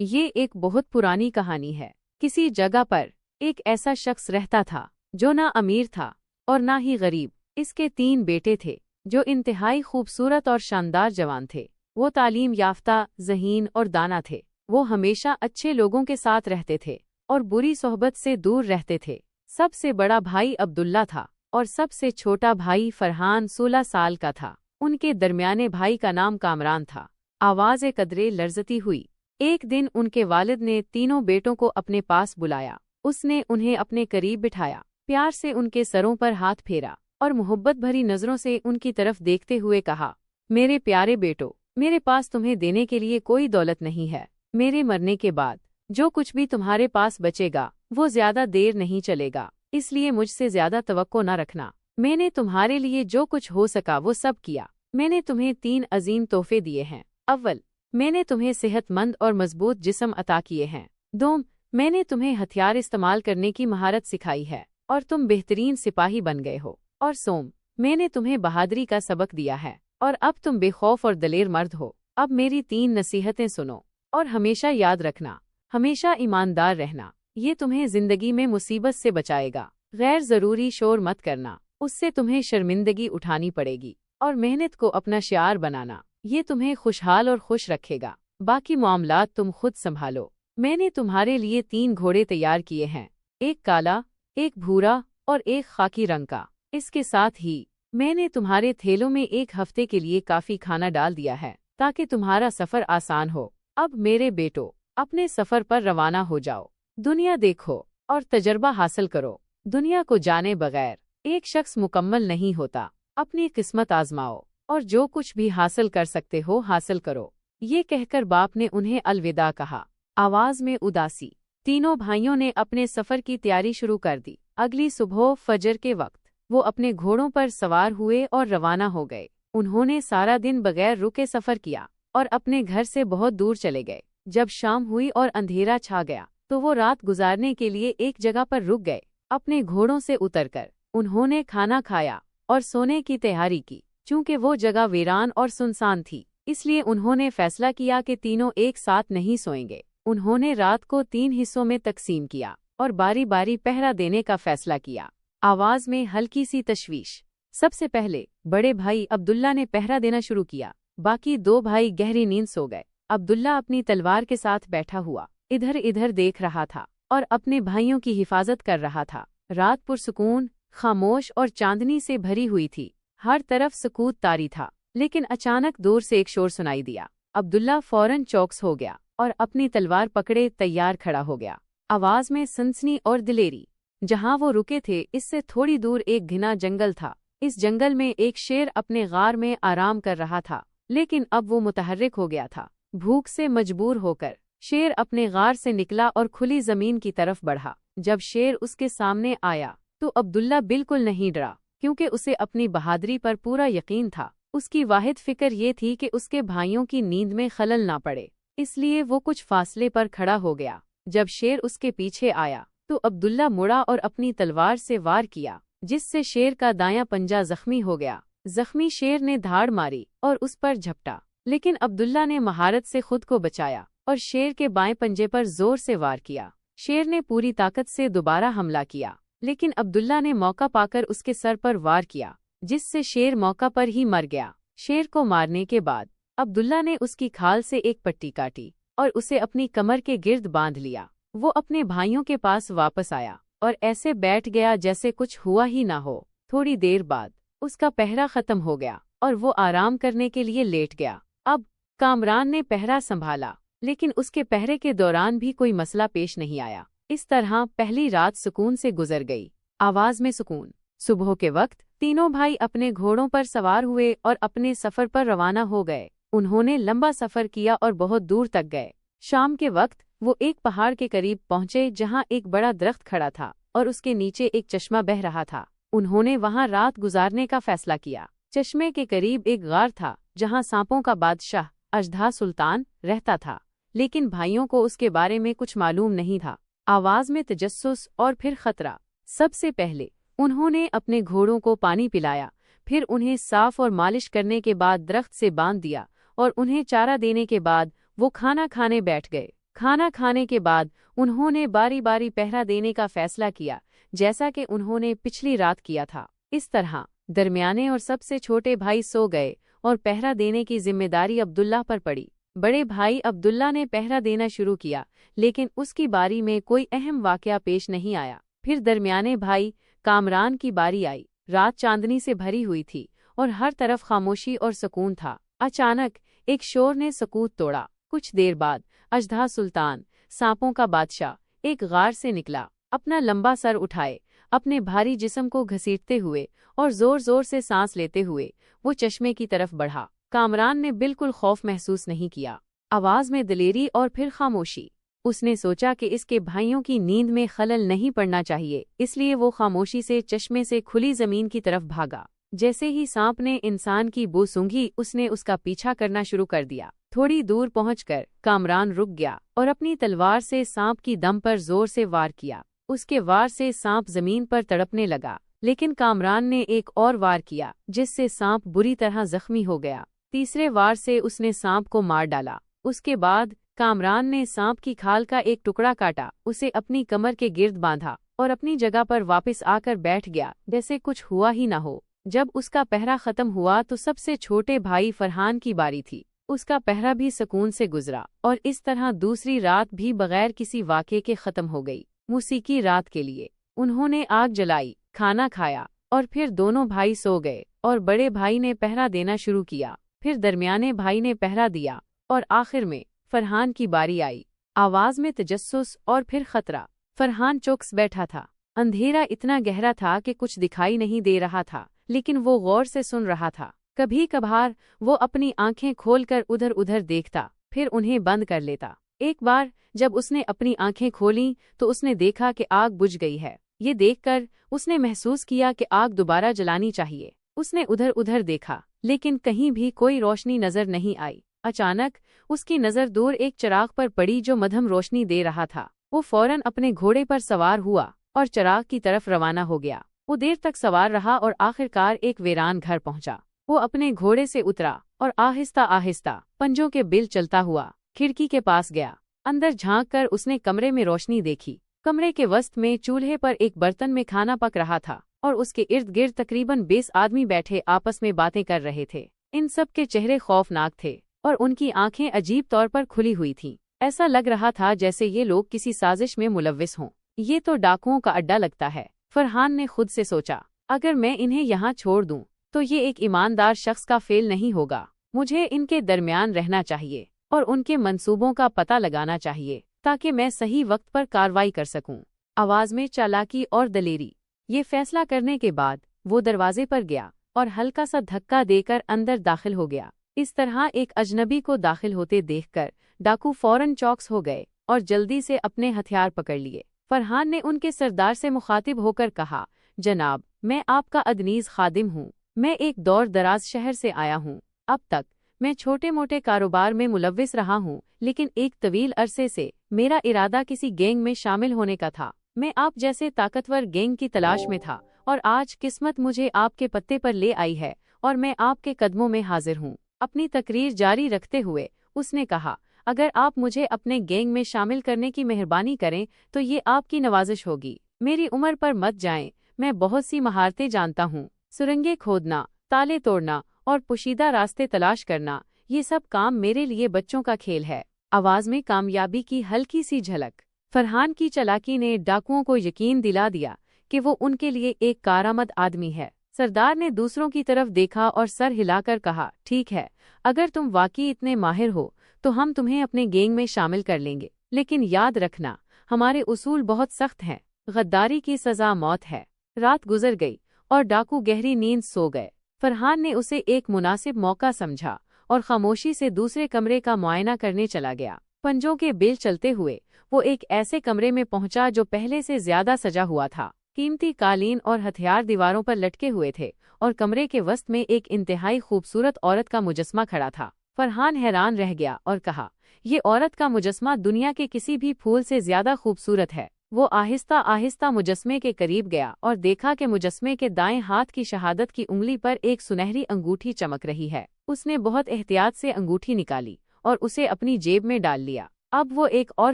یہ ایک بہت پرانی کہانی ہے۔ کسی جگہ پر ایک ایسا شخص رہتا تھا جو نہ امیر تھا اور نہ ہی غریب۔ اس کے 3 بیٹے تھے جو انتہائی خوبصورت اور شاندار جوان تھے۔ وہ تعلیم یافتہ، ذہین اور دانا تھے۔ وہ ہمیشہ اچھے لوگوں کے ساتھ رہتے تھے اور بری صحبت سے دور رہتے تھے۔ سب سے بڑا بھائی عبداللہ تھا اور سب سے چھوٹا بھائی فرحان 16 سال کا تھا۔ ان کے درمیانے بھائی کا نام کامران تھا۔ آواز قدرے لرزتی ہوئی۔ ایک دن ان کے والد نے تینوں بیٹوں کو اپنے پاس بلایا۔ اس نے انہیں اپنے قریب بٹھایا، پیار سے ان کے سروں پر ہاتھ پھیرا اور محبت بھری نظروں سے ان کی طرف دیکھتے ہوئے کہا، میرے پیارے بیٹو، میرے پاس تمہیں دینے کے لیے کوئی دولت نہیں ہے۔ میرے مرنے کے بعد جو کچھ بھی تمہارے پاس بچے گا وہ زیادہ دیر نہیں چلے گا، اس لیے مجھ سے زیادہ توقع نہ رکھنا۔ میں نے تمہارے لیے جو کچھ ہو سکا وہ سب کیا۔ میں نے تمہیں 3 عظیم تحفے دیے ہیں۔ اول، میں نے تمہیں صحت مند اور مضبوط جسم عطا کیے ہیں۔ دوم، میں نے تمہیں ہتھیار استعمال کرنے کی مہارت سکھائی ہے اور تم بہترین سپاہی بن گئے ہو۔ اور سوم، میں نے تمہیں بہادری کا سبق دیا ہے اور اب تم بے خوف اور دلیر مرد ہو۔ اب میری 3 نصیحتیں سنو اور ہمیشہ یاد رکھنا، ہمیشہ ایماندار رہنا، یہ تمہیں زندگی میں مصیبت سے بچائے گا۔ غیر ضروری شور مت کرنا، اس سے تمہیں شرمندگی اٹھانی پڑے گی۔ اور محنت کو اپنا شعار بنانا، یہ تمہیں خوشحال اور خوش رکھے گا۔ باقی معاملات تم خود سنبھالو۔ میں نے تمہارے لیے 3 گھوڑے تیار کیے ہیں، ایک کالا، ایک بھورا اور ایک خاکی رنگ کا۔ اس کے ساتھ ہی میں نے تمہارے تھیلوں میں 1 ہفتے کے لیے کافی کھانا ڈال دیا ہے تاکہ تمہارا سفر آسان ہو۔ اب میرے بیٹو، اپنے سفر پر روانہ ہو جاؤ۔ دنیا دیکھو اور تجربہ حاصل کرو۔ دنیا کو جانے بغیر ایک شخص مکمل نہیں ہوتا۔ اپنی قسمت آزماؤ اور جو کچھ بھی حاصل کر سکتے ہو حاصل کرو۔ یہ کہہ کر باپ نے انہیں الوداع کہا۔ آواز میں اداسی۔ تینوں بھائیوں نے اپنے سفر کی تیاری شروع کر دی۔ اگلی صبح فجر کے وقت وہ اپنے گھوڑوں پر سوار ہوئے اور روانہ ہو گئے۔ انہوں نے سارا دن بغیر رکے سفر کیا اور اپنے گھر سے بہت دور چلے گئے۔ جب شام ہوئی اور اندھیرا چھا گیا تو وہ رات گزارنے کے لیے ایک جگہ پر رک گئے۔ اپنے گھوڑوں سے اتر کر انہوں نے کھانا کھایا اور سونے کی تیاری کی۔ چونکہ وہ جگہ ویران اور سنسان تھی، اس لیے انہوں نے فیصلہ کیا کہ تینوں ایک ساتھ نہیں سوئیں گے۔ انہوں نے رات کو 3 حصوں میں تقسیم کیا اور باری باری پہرا دینے کا فیصلہ کیا۔ آواز میں ہلکی سی تشویش۔ سب سے پہلے بڑے بھائی عبداللہ نے پہرا دینا شروع کیا۔ باقی 2 بھائی گہری نیند سو گئے۔ عبداللہ اپنی تلوار کے ساتھ بیٹھا ہوا ادھر ادھر دیکھ رہا تھا اور اپنے بھائیوں کی حفاظت کر رہا تھا۔ رات پرسکون، خاموش اور چاندنی سے بھری ہوئی تھی۔ ہر طرف سکوت طاری تھا، لیکن اچانک دور سے ایک شور سنائی دیا۔ عبداللہ فوراً چوکس ہو گیا اور اپنی تلوار پکڑے تیار کھڑا ہو گیا۔ آواز میں سنسنی اور دلیری۔ جہاں وہ رکے تھے اس سے تھوڑی دور ایک گھنا جنگل تھا۔ اس جنگل میں ایک شیر اپنے غار میں آرام کر رہا تھا، لیکن اب وہ متحرک ہو گیا تھا۔ بھوک سے مجبور ہو کر شیر اپنے غار سے نکلا اور کھلی زمین کی طرف بڑھا۔ جب شیر اس کے سامنے آیا تو عبداللہ بالکل نہیں ڈرا، کیونکہ اسے اپنی بہادری پر پورا یقین تھا۔ اس کی واحد فکر یہ تھی کہ اس کے بھائیوں کی نیند میں خلل نہ پڑے، اس لیے وہ کچھ فاصلے پر کھڑا ہو گیا۔ جب شیر اس کے پیچھے آیا تو عبداللہ مڑا اور اپنی تلوار سے وار کیا، جس سے شیر کا دایاں پنجہ زخمی ہو گیا۔ زخمی شیر نے دھاڑ ماری اور اس پر جھپٹا، لیکن عبداللہ نے مہارت سے خود کو بچایا اور شیر کے بائیں پنجے پر زور سے وار کیا۔ شیر نے پوری طاقت سے دوبارہ حملہ کیا، لیکن عبداللہ نے موقع پا کر اس کے سر پر وار کیا، جس سے شیر موقع پر ہی مر گیا۔ شیر کو مارنے کے بعد عبداللہ نے اس کی کھال سے ایک پٹی کاٹی اور اسے اپنی کمر کے گرد باندھ لیا۔ وہ اپنے بھائیوں کے پاس واپس آیا اور ایسے بیٹھ گیا جیسے کچھ ہوا ہی نہ ہو۔ تھوڑی دیر بعد اس کا پہرا ختم ہو گیا اور وہ آرام کرنے کے لیے لیٹ گیا۔ اب کامران نے پہرا سنبھالا، لیکن اس کے پہرے کے دوران بھی کوئی مسئلہ پیش نہیں آیا۔ اس طرح پہلی رات سکون سے گزر گئی۔ آواز میں سکون۔ صبح کے وقت تینوں بھائی اپنے گھوڑوں پر سوار ہوئے اور اپنے سفر پر روانہ ہو گئے۔ انہوں نے لمبا سفر کیا اور بہت دور تک گئے۔ شام کے وقت وہ ایک پہاڑ کے قریب پہنچے جہاں ایک بڑا درخت کھڑا تھا اور اس کے نیچے ایک چشمہ بہہ رہا تھا۔ انہوں نے وہاں رات گزارنے کا فیصلہ کیا۔ چشمے کے قریب ایک غار تھا جہاں سانپوں کا بادشاہ اژدھا سلطان رہتا تھا، لیکن بھائیوں کو اس کے بارے میں کچھ معلوم نہیں تھا۔ آواز میں تجسس اور پھر خطرہ۔ سب سے پہلے انہوں نے اپنے گھوڑوں کو پانی پلایا، پھر انہیں صاف اور مالش کرنے کے بعد درخت سے باندھ دیا اور انہیں چارہ دینے کے بعد وہ کھانا کھانے بیٹھ گئے۔ کھانا کھانے کے بعد انہوں نے باری باری پہرا دینے کا فیصلہ کیا، جیسا کہ انہوں نے پچھلی رات کیا تھا۔ اس طرح درمیانے اور سب سے چھوٹے بھائی سو گئے اور پہرا دینے کی ذمہ داری عبداللہ پر پڑی۔ بڑے بھائی عبداللہ نے پہرا دینا شروع کیا، لیکن اس کی باری میں کوئی اہم واقعہ پیش نہیں آیا۔ پھر درمیانے بھائی کامران کی باری آئی۔ رات چاندنی سے بھری ہوئی تھی اور ہر طرف خاموشی اور سکون تھا۔ اچانک ایک شور نے سکوت توڑا۔ کچھ دیر بعد اژدھا سلطان، سانپوں کا بادشاہ، ایک غار سے نکلا۔ اپنا لمبا سر اٹھائے، اپنے بھاری جسم کو گھسیٹتے ہوئے اور زور زور سے سانس لیتے ہوئے وہ چشمے کی طرف بڑھا۔ کامران نے بالکل خوف محسوس نہیں کیا۔ آواز میں دلیری اور پھر خاموشی۔ اس نے سوچا کہ اس کے بھائیوں کی نیند میں خلل نہیں پڑنا چاہیے، اس لیے وہ خاموشی سے چشمے سے کھلی زمین کی طرف بھاگا۔ جیسے ہی سانپ نے انسان کی بو سونگھی، اس نے اس کا پیچھا کرنا شروع کر دیا۔ تھوڑی دور پہنچ کر کامران رک گیا اور اپنی تلوار سے سانپ کی دم پر زور سے وار کیا۔ اس کے وار سے سانپ زمین پر تڑپنے لگا، لیکن کامران نے ایک اور وار کیا جس سے سانپ بری طرح زخمی ہو گیا۔ تیسرے وار سے اس نے سانپ کو مار ڈالا۔ اس کے بعد کامران نے سانپ کی کھال کا ایک ٹکڑا کاٹا، اسے اپنی کمر کے گرد باندھا اور اپنی جگہ پر واپس آ کر بیٹھ گیا جیسے کچھ ہوا ہی نہ ہو۔ جب اس کا پہرا ختم ہوا تو سب سے چھوٹے بھائی فرحان کی باری تھی۔ اس کا پہرا بھی سکون سے گزرا اور اس طرح دوسری رات بھی بغیر کسی واقعے کے ختم ہو گئی۔ موسیقی رات کے لیے انہوں نے آگ جلائی، کھانا کھایا اور پھر دونوں بھائی سو گئے اور بڑے بھائی نے پہرا دینا شروع کیا۔ پھر درمیانے بھائی نے پہرا دیا اور آخر میں فرحان کی باری آئی۔ آواز میں تجسس اور پھر خطرہ۔ فرحان چوکس بیٹھا تھا۔ اندھیرا اتنا گہرا تھا کہ کچھ دکھائی نہیں دے رہا تھا، لیکن وہ غور سے سن رہا تھا۔ کبھی کبھار وہ اپنی آنکھیں کھول کر ادھر ادھر دیکھتا، پھر انہیں بند کر لیتا۔ ایک بار جب اس نے اپنی آنکھیں کھولیں تو اس نے دیکھا کہ آگ بجھ گئی ہے۔ یہ دیکھ کر اس نے محسوس کیا کہ آگ دوبارہ جلانی چاہیے۔ اس نے ادھر ادھر دیکھا، لیکن کہیں بھی کوئی روشنی نظر نہیں آئی۔ اچانک اس کی نظر دور ایک چراغ پر پڑی جو مدھم روشنی دے رہا تھا۔ وہ فوراً اپنے گھوڑے پر سوار ہوا اور چراغ کی طرف روانہ ہو گیا۔ وہ دیر تک سوار رہا اور آخرکار ایک ویران گھر پہنچا۔ وہ اپنے گھوڑے سے اترا اور آہستہ آہستہ پنجوں کے بل چلتا ہوا کھڑکی کے پاس گیا۔ اندر جھانک کر اس نے کمرے میں روشنی دیکھی۔ کمرے کے وسط میں چولہے پر ایک برتن میں کھانا پک رہا تھا اور اس کے ارد گرد تقریباً 20 آدمی بیٹھے آپس میں باتیں کر رہے تھے۔ ان سب کے چہرے خوفناک تھے اور ان کی آنکھیں عجیب طور پر کھلی ہوئی تھیں۔ ایسا لگ رہا تھا جیسے یہ لوگ کسی سازش میں ملوث ہوں۔ یہ تو ڈاکوؤں کا اڈا لگتا ہے، فرحان نے خود سے سوچا۔ اگر میں انہیں یہاں چھوڑ دوں تو یہ ایک ایماندار شخص کا فعل نہیں ہوگا۔ مجھے ان کے درمیان رہنا چاہیے اور ان کے منصوبوں کا پتہ لگانا چاہیے تاکہ میں صحیح وقت پر کارروائی کر سکوں۔ آواز میں چالاکی اور دلیری۔ یہ فیصلہ کرنے کے بعد وہ دروازے پر گیا اور ہلکا سا دھکا دے کر اندر داخل ہو گیا۔ اس طرح ایک اجنبی کو داخل ہوتے دیکھ کر ڈاکو فوراً چوکس ہو گئے اور جلدی سے اپنے ہتھیار پکڑ لیے۔ فرحان نے ان کے سردار سے مخاطب ہو کر کہا، جناب، میں آپ کا ادنیز خادم ہوں۔ میں ایک دور دراز شہر سے آیا ہوں۔ اب تک میں چھوٹے موٹے کاروبار میں ملوث رہا ہوں، لیکن ایک طویل عرصے سے میرا ارادہ کسی گینگ میں شامل ہونے کا تھا۔ میں آپ جیسے طاقتور گینگ کی تلاش میں تھا اور آج قسمت مجھے آپ کے پتے پر لے آئی ہے اور میں آپ کے قدموں میں حاضر ہوں۔ اپنی تقریر جاری رکھتے ہوئے اس نے کہا، اگر آپ مجھے اپنے گینگ میں شامل کرنے کی مہربانی کریں تو یہ آپ کی نوازش ہوگی۔ میری عمر پر مت جائیں، میں بہت سی مہارتیں جانتا ہوں۔ سرنگیں کھودنا، تالے توڑنا اور پوشیدہ راستے تلاش کرنا، یہ سب کام میرے لیے بچوں کا کھیل ہے۔ آواز میں کامیابی کی ہلکی سی جھلک۔ فرحان کی چالاکی نے ڈاکوؤں کو یقین دلا دیا کہ وہ ان کے لیے ایک کارآمد آدمی ہے۔ سردار نے دوسروں کی طرف دیکھا اور سر ہلا کر کہا، ٹھیک ہے، اگر تم واقعی اتنے ماہر ہو تو ہم تمہیں اپنے گینگ میں شامل کر لیں گے، لیکن یاد رکھنا ہمارے اصول بہت سخت ہیں۔ غداری کی سزا موت ہے۔ رات گزر گئی اور ڈاکو گہری نیند سو گئے۔ فرحان نے اسے ایک مناسب موقع سمجھا اور خاموشی سے دوسرے کمرے کا معائنہ کرنے چلا گیا۔ پنجوں کے بل چلتے ہوئے وہ ایک ایسے کمرے میں پہنچا جو پہلے سے زیادہ سجا ہوا تھا۔ قیمتی قالین اور ہتھیار دیواروں پر لٹکے ہوئے تھے اور کمرے کے وسط میں ایک انتہائی خوبصورت عورت کا مجسمہ کھڑا تھا۔ فرحان حیران رہ گیا اور کہا، یہ عورت کا مجسمہ دنیا کے کسی بھی پھول سے زیادہ خوبصورت ہے۔ وہ آہستہ آہستہ مجسمے کے قریب گیا اور دیکھا کہ مجسمے کے دائیں ہاتھ کی شہادت کی انگلی پر ایک سنہری انگوٹھی چمک رہی ہے۔ اس نے بہت احتیاط سے انگوٹھی نکالی اور اسے اپنی جیب میں ڈال لیا۔ اب وہ ایک اور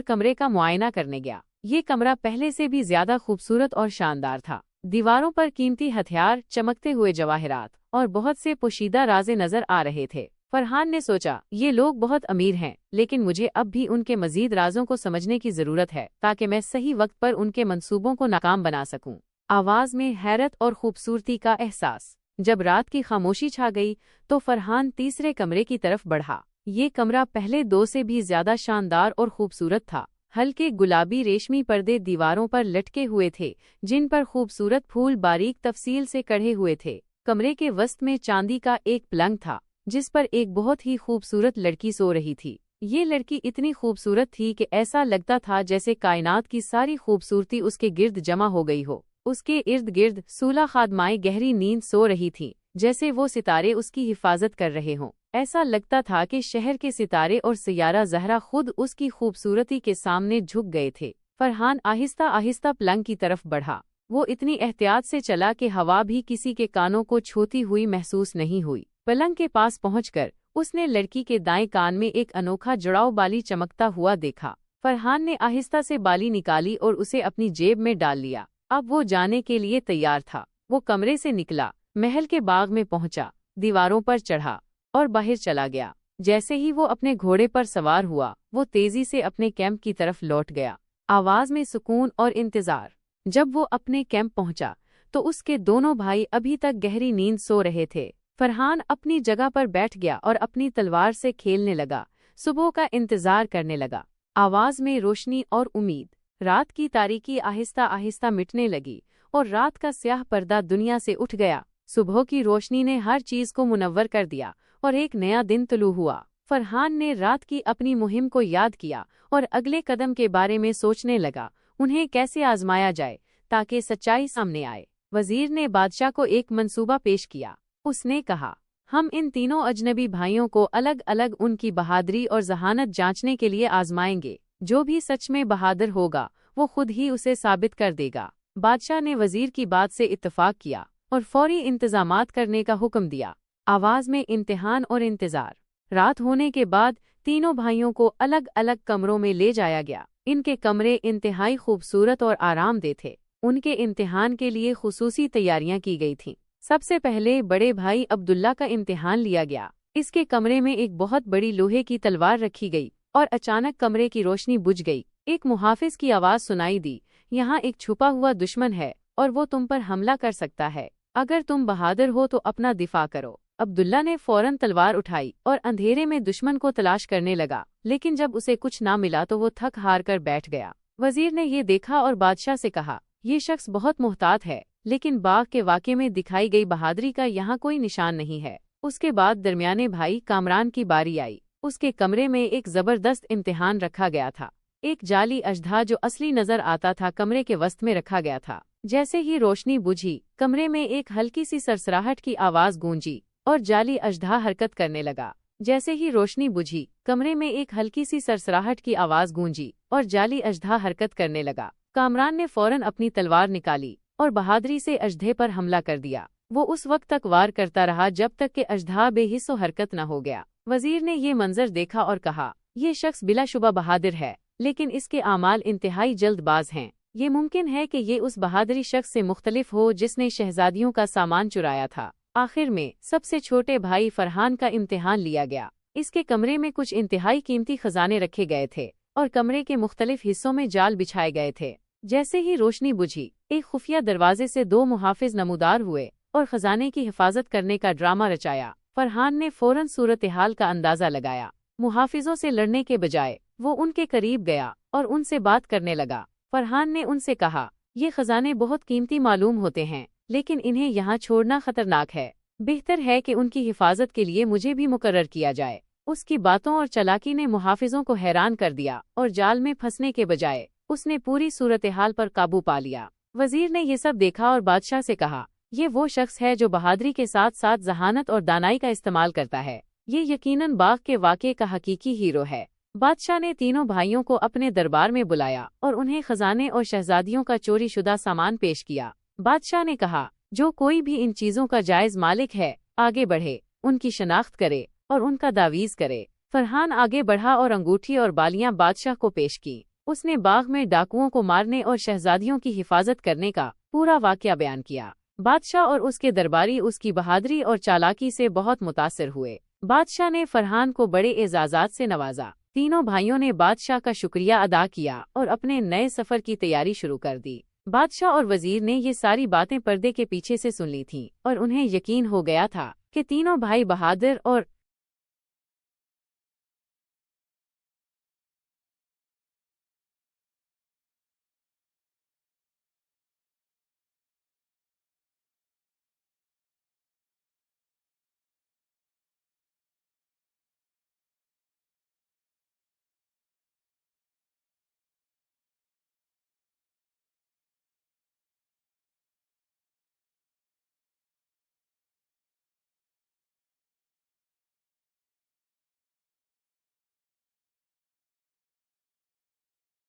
کمرے کا معائنہ کرنے گیا۔ یہ کمرہ پہلے سے بھی زیادہ خوبصورت اور شاندار تھا۔ دیواروں پر قیمتی ہتھیار، چمکتے ہوئے جواہرات اور بہت سے پوشیدہ رازیں نظر آ رہے تھے۔ فرحان نے سوچا، یہ لوگ بہت امیر ہیں، لیکن مجھے اب بھی ان کے مزید رازوں کو سمجھنے کی ضرورت ہے تاکہ میں صحیح وقت پر ان کے منصوبوں کو ناکام بنا سکوں۔ آواز میں حیرت اور خوبصورتی کا احساس۔ جب رات کی خاموشی چھا گئی تو فرحان تیسرے کمرے کی طرف بڑھا۔ یہ کمرہ پہلے دو سے بھی زیادہ شاندار اور خوبصورت تھا۔ ہلکے گلابی ریشمی پردے دیواروں پر لٹکے ہوئے تھے، جن پر خوبصورت پھول باریک تفصیل سے کڑھے ہوئے تھے۔ کمرے کے وسط میں چاندی کا ایک پلنگ تھا، جس پر ایک بہت ہی خوبصورت لڑکی سو رہی تھی۔ یہ لڑکی اتنی خوبصورت تھی کہ ایسا لگتا تھا جیسے کائنات کی ساری خوبصورتی اس کے گرد جمع ہو گئی ہو۔ اس کے ارد گرد 16 خادمائیں گہری نیند سو رہی تھیں، جیسے وہ ستارے اس کی حفاظت کر رہے ہوں۔ ایسا لگتا تھا کہ شہر کے ستارے اور سیارہ زہرا خود اس کی خوبصورتی کے سامنے جھک گئے تھے۔ فرحان آہستہ آہستہ پلنگ کی طرف بڑھا۔ وہ اتنی احتیاط سے چلا کہ ہوا بھی کسی کے کانوں کو چھوتی ہوئی محسوس نہیں ہوئی۔ پلنگ کے پاس پہنچ کر اس نے لڑکی کے دائیں کان میں ایک انوکھا جڑاؤ بالی چمکتا ہوا دیکھا۔ فرحان نے آہستہ سے بالی نکالی اور اسے اپنی جیب میں ڈال لیا۔ اب وہ جانے کے لیے تیار تھا۔ وہ کمرے سے نکلا، محل کے باغ میں پہنچا، دیواروں پر چڑھا اور باہر چلا گیا۔ جیسے ہی وہ اپنے گھوڑے پر سوار ہوا، وہ تیزی سے اپنے کیمپ کی طرف لوٹ گیا۔ آواز میں سکون اور انتظار۔ جب وہ اپنے کیمپ پہنچا تو اس کے دونوں بھائی ابھی تک گہری نیند سو رہے تھے۔ فرحان اپنی جگہ پر بیٹھ گیا اور اپنی تلوار سے کھیلنے لگا، صبح کا انتظار کرنے لگا۔ آواز میں روشنی اور امید۔ رات کی تاریکی آہستہ آہستہ مٹنے لگی اور رات کا سیاہ پردہ دنیا سے اٹھ گیا۔ صبح کی روشنی نے ہر چیز کو منور کر دیا اور ایک نیا دن طلوع ہوا۔ فرحان نے رات کی اپنی مہم کو یاد کیا اور اگلے قدم کے بارے میں سوچنے لگا، انہیں کیسے آزمایا جائے تاکہ سچائی سامنے آئے۔ وزیر نے بادشاہ کو ایک منصوبہ پیش کیا۔ اس نے کہا، ہم ان تینوں اجنبی بھائیوں کو الگ الگ ان کی بہادری اور ذہانت جانچنے کے لیے آزمائیں گے۔ جو بھی سچ میں بہادر ہوگا وہ خود ہی اسے ثابت کر دے گا۔ بادشاہ نے وزیر کی بات سے اتفاق کیا اور فوری انتظامات کرنے کا حکم دیا۔ آواز میں امتحان اور انتظار۔ رات ہونے کے بعد تینوں بھائیوں کو الگ الگ کمروں میں لے جایا گیا۔ ان کے کمرے انتہائی خوبصورت اور آرام دہ تھے۔ ان کے امتحان کے لیے خصوصی تیاریاں کی گئی تھیں۔ سب سے پہلے بڑے بھائی عبداللہ کا امتحان لیا گیا۔ اس کے کمرے میں ایک بہت بڑی لوہے کی تلوار رکھی گئی اور اچانک کمرے کی روشنی بجھ گئی۔ ایک محافظ کی آواز سنائی دی، یہاں ایک چھپا ہوا دشمن ہے اور وہ تم پر حملہ کر سکتا ہے۔ اگر تم بہادر ہو تو اپنا دفاع کرو۔ عبداللہ نے فوراً تلوار اٹھائی اور اندھیرے میں دشمن کو تلاش کرنے لگا، لیکن جب اسے کچھ نہ ملا تو وہ تھک ہار کر بیٹھ گیا۔ وزیر نے یہ دیکھا اور بادشاہ سے کہا، یہ شخص بہت محتاط ہے، لیکن باغ کے واقعے میں دکھائی گئی بہادری کا یہاں کوئی نشان نہیں ہے۔ اس کے بعد درمیانے بھائی کامران کی باری آئی۔ اس کے کمرے میں ایک زبردست امتحان رکھا گیا تھا۔ ایک جعلی اژدھا جو اصلی نظر آتا تھا کمرے کے وسط میں رکھا گیا تھا۔ جیسے ہی روشنی بجھی، کمرے میں ایک ہلکی سی سرسراہٹ کی آواز گونجی اور جعلی اژدھا حرکت کرنے لگا۔ جیسے ہی روشنی بجھی، کمرے میں ایک ہلکی سی سرسراہٹ کی آواز گونجی اور جعلی اژدھا حرکت کرنے لگا۔ کامران نے فوراً اپنی تلوار نکالی اور بہادری سے اژدھے پر حملہ کر دیا۔ وہ اس وقت تک وار کرتا رہا جب تک کہ اژدھا بے حس و حرکت نہ ہو گیا۔ وزیر نے یہ منظر دیکھا اور کہا، یہ شخص بلا شبہ بہادر ہے، لیکن اس کے اعمال انتہائی جلد باز ہیں۔ یہ ممکن ہے کہ یہ اس بہادری شخص سے مختلف ہو جس نے شہزادیوں کا سامان چرایا تھا۔ آخر میں سب سے چھوٹے بھائی فرحان کا امتحان لیا گیا۔ اس کے کمرے میں کچھ انتہائی قیمتی خزانے رکھے گئے تھے اور کمرے کے مختلف حصوں میں جال بچھائے گئے تھے۔ جیسے ہی روشنی بجھی، ایک خفیہ دروازے سے دو محافظ نمودار ہوئے اور خزانے کی حفاظت کرنے کا ڈرامہ رچایا۔ فرحان نے فوراً صورتحال کا اندازہ لگایا۔ محافظوں سے لڑنے کے بجائے وہ ان کے قریب گیا اور ان سے بات کرنے لگا۔ فرحان نے ان سے کہا، یہ خزانے بہت قیمتی معلوم ہوتے ہیں، لیکن انہیں یہاں چھوڑنا خطرناک ہے۔ بہتر ہے کہ ان کی حفاظت کے لیے مجھے بھی مقرر کیا جائے۔ اس کی باتوں اور چالاکی نے محافظوں کو حیران کر دیا اور جال میں پھنسنے کے بجائے اس نے پوری صورتحال پر قابو پا لیا۔ وزیر نے یہ سب دیکھا اور بادشاہ سے کہا، یہ وہ شخص ہے جو بہادری کے ساتھ ساتھ ذہانت اور دانائی کا استعمال کرتا ہے۔ یہ یقیناً باغ کے واقعے کا حقیقی ہیرو ہے۔ بادشاہ نے تینوں بھائیوں کو اپنے دربار میں بلایا اور انہیں خزانے اور شہزادیوں کا چوری شدہ سامان پیش کیا۔ بادشاہ نے کہا، جو کوئی بھی ان چیزوں کا جائز مالک ہے، آگے بڑھے، ان کی شناخت کرے اور ان کا داویز کرے۔ فرحان آگے بڑھا اور انگوٹھی اور بالیاں بادشاہ کو پیش کی۔ اس نے باغ میں ڈاکوؤں کو مارنے اور شہزادیوں کی حفاظت کرنے کا پورا واقعہ بیان کیا۔ بادشاہ اور اس کے درباری اس کی بہادری اور چالاکی سے بہت متاثر ہوئے۔ بادشاہ نے فرحان کو بڑے اعزازات سے نوازا۔ تینوں بھائیوں نے بادشاہ کا شکریہ ادا کیا اور اپنے نئے سفر کی تیاری شروع کر دی۔ بادشاہ اور وزیر نے یہ ساری باتیں پردے کے پیچھے سے سن لی تھیں اور انہیں یقین ہو گیا تھا کہ تینوں بھائی بہادر اور